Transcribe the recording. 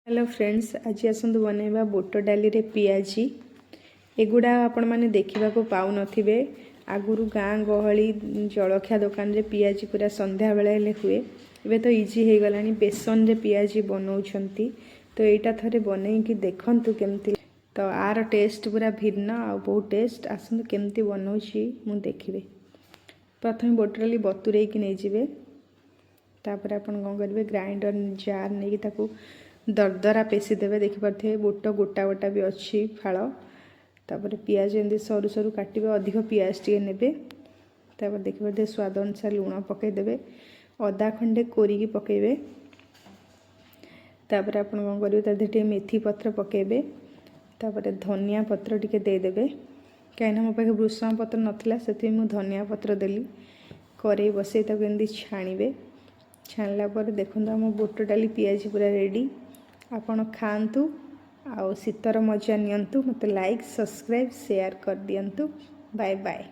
Hello friends, आज आसतु बनैबा बुट डाली रे पियाजी। एगुड़ा आपण मैंने देखा पाऊ नथिबे। आगुरु गाँ गहली जलखिया दुकान रे पियाजी पूरा संध्या बेले हुए। एबे तो इजी हो गलानी बेसन रे पियाजी बनाउछंती। तो एटा थरे बनैकी देखंतु केमती। तो आर टेस्ट पूरा भिन्न आ बहुत टेस्ट। आसतु केमती बनाउछि मु देखिबे। प्रथम बुट डाली बतुरेई कि नै जिवे। तापर आपण कोन करिवे, ग्राइंडर जार नै ताकू दरदरा पेसी देवे। देखिपे बुट गोटा गोटा भी अच्छी फाड़। तापर पियाज एमती सरू सरू काटिबे, अधिक पियाज टे नेबे। तापर देखिपे स्वाद अनुसार लुण पकईदेवे, अदा खंडे कोरिकी पकईबे। तापर आपण कोन करिवे, तादे मेथी पत्र पकईबे। तापर धनिया पत्र टिके देदेवे। कहीं मो पाखे भृषण पत्र नथिला, सेति मु धनिया पत्र देली। करेई बसई ताको एमती छाणीबे। छाणला पर देखंतु हम बुट डाली पियाजी पूरा रेडी। आपण खातु आ शीतर मजा नियंतु। मते लाइक, सब्सक्राइब, शेयर कर दियंतु। Bye bye.